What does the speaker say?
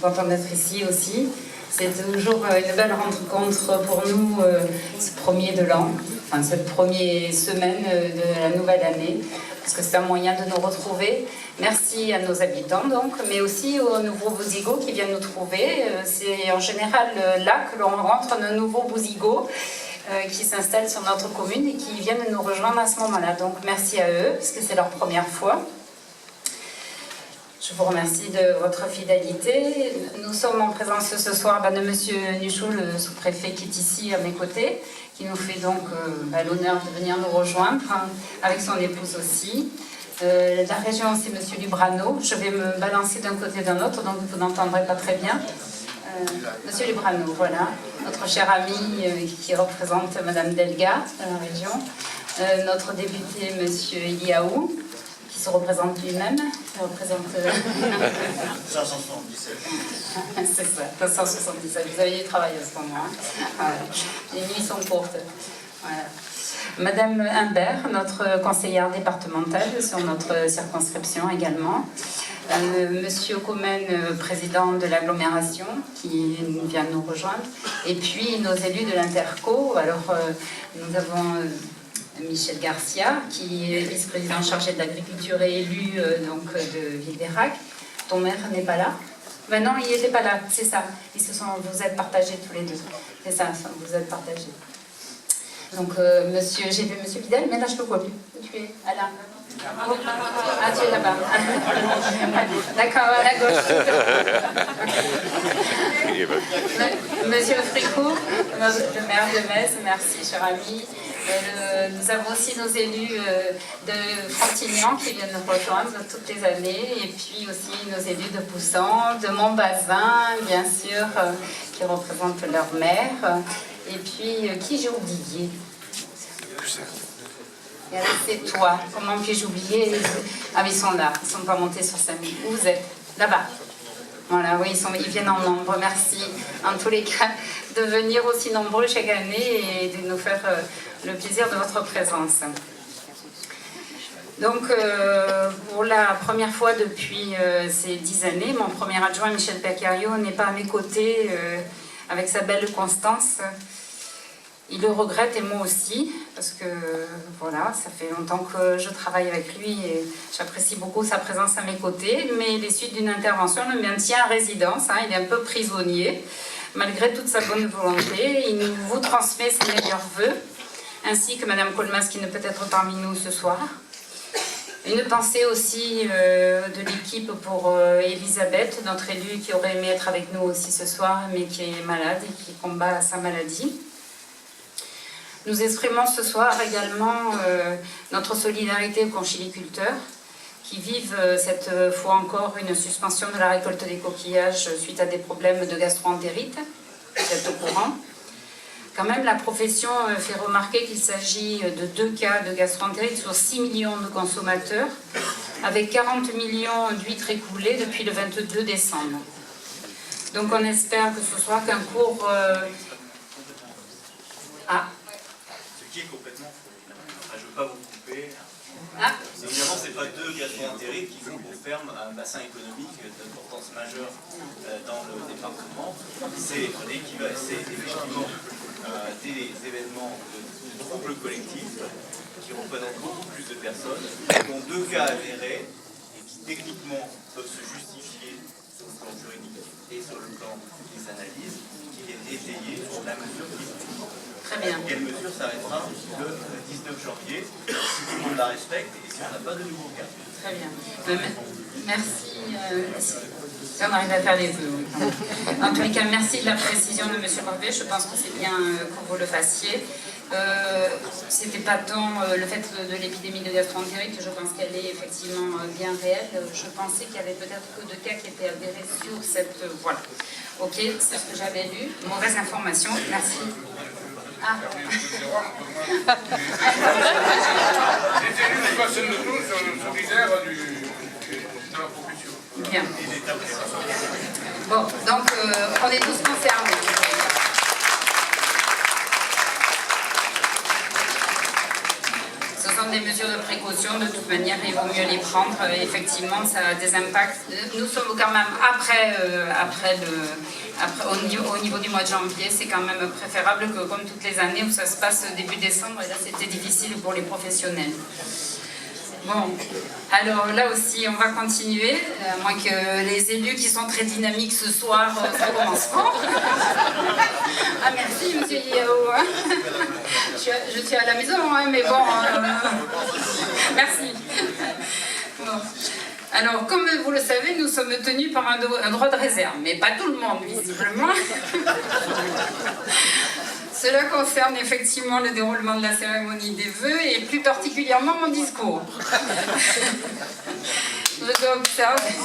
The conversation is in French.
Content d'être ici aussi. C'est toujours une belle rencontre pour nous, ce premier de l'an, enfin cette première semaine de la nouvelle année, parce que c'est un moyen de nous retrouver. Merci à nos habitants donc, mais aussi aux nouveaux Bouzigots qui viennent nous trouver. C'est en général là que l'on rencontre nos nouveaux Bouzigots qui s'installent sur notre commune et qui viennent nous rejoindre à ce moment-là. Donc merci à eux, parce que c'est leur première fois. Je vous remercie de votre fidélité. Nous sommes en présence ce soir de M. Nuchou, le sous-préfet qui est ici à mes côtés, qui nous fait donc l'honneur de venir nous rejoindre, avec son épouse aussi. La région, c'est M. Lubrano. Je vais me balancer d'un côté et d'un autre, donc vous n'entendrez pas très bien. M. Lubrano, voilà, notre cher ami qui représente Mme Delga de la région. Notre député, M. Eliaou, qui se représente lui-même, qui représente... 577. C'est ça, 577. Vous avez du travail à ce moment. Voilà. Les nuits sont courtes. Voilà. Madame Humbert, notre conseillère départementale sur notre circonscription également. Monsieur Comen, président de l'agglomération, qui vient nous rejoindre. Et puis nos élus de l'Interco. Alors, nous avons... Michel Garcia, qui est vice-président chargé de l'agriculture et élu donc, de Ville-d'Erac. Ton maire n'est pas là? Ben non, il n'était pas là, c'est ça. Vous êtes partagés tous les deux. C'est ça, vous êtes partagés. Donc, j'ai vu monsieur Pidel, mais là je ne le vois plus. Tu es à la... Ah, tu es là-bas. D'accord, à la gauche. Monsieur Fricot, le maire de Metz, merci, cher ami. Nous avons aussi nos élus de Frontignan qui viennent nous rejoindre toutes les années, et puis aussi nos élus de Poussan, de Montbazin, bien sûr, qui représentent leur maire. Et puis, qui j'ai oublié? C'est toi. Comment puis-je oublier? Ah, mais ils sont là, ils ne sont pas montés sur scène. Où vous êtes? Là-bas. Voilà, oui, ils viennent en nombre. Merci, en tous les cas, de venir aussi nombreux chaque année et de nous faire le plaisir de votre présence. Donc, pour la première fois depuis ces 10 années, mon premier adjoint, Michel Paccario, n'est pas à mes côtés avec sa belle Constance. Il le regrette et moi aussi, parce que voilà, ça fait longtemps que je travaille avec lui et j'apprécie beaucoup sa présence à mes côtés, mais les suites d'une intervention le maintient à résidence, il est un peu prisonnier, malgré toute sa bonne volonté. Il vous transmet ses meilleurs vœux, ainsi que Mme Colmas qui ne peut être parmi nous ce soir. Une pensée aussi de l'équipe pour Elisabeth, notre élue qui aurait aimé être avec nous aussi ce soir, mais qui est malade et qui combat sa maladie. Nous exprimons ce soir également notre solidarité aux conchiliculteurs qui vivent cette fois encore une suspension de la récolte des coquillages suite à des problèmes de gastro-entérite. Vous êtes au courant. Quand même, la profession fait remarquer qu'il s'agit de 2 cas de gastro-entérite sur 6 millions de consommateurs, avec 40 millions d'huîtres écoulées depuis le 22 décembre. Donc on espère que ce soit qu'un cours... Ce qui est complètement faux. Enfin, je ne veux pas vous couper. Évidemment, ce n'est pas 2 gastro-entérites qui confirment un bassin économique d'importance majeure dans le département. C'est effectivement des événements de troubles collectifs qui représentent beaucoup plus de personnes, dont 2 cas avérés et qui techniquement peuvent se justifier sur le plan juridique et sur le plan des analyses, qui est étayé sur la mesure qui est. Très bien. Quelle mesure s'arrêtera le 19 janvier, si tout le monde la respecte et si on n'a pas de nouveaux cas. Très bien. Merci. Si on arrive à faire les vœux. En tous les cas, merci de la précision de M. Corvet. Je pense que c'est bien que vous le fassiez. C'était pas tant le fait de l'épidémie de gastro-entérite, je pense qu'elle est effectivement bien réelle. Je pensais qu'il y avait peut-être que 2 cas qui étaient avérés sur cette... voilà. Ok, c'est ce que j'avais lu. Mauvaise information. Merci. Ah. Bien. Bon, donc on est tous concernés. Ce sont des mesures de précaution, de toute manière, il vaut mieux les prendre. Effectivement, ça a des impacts. Nous sommes quand même au niveau du mois de janvier, c'est quand même préférable que comme toutes les années où ça se passe début décembre, et là c'était difficile pour les professionnels. Bon, alors là aussi on va continuer, à moins que les élus qui sont très dynamiques ce soir, ça commence fort. Ah merci monsieur Yao, je suis à la maison, hein, mais bon, merci. Bon. Alors, comme vous le savez, nous sommes tenus par un droit de réserve, mais pas tout le monde, visiblement. Cela concerne effectivement le déroulement de la cérémonie des vœux et plus particulièrement mon discours. Je dois observer.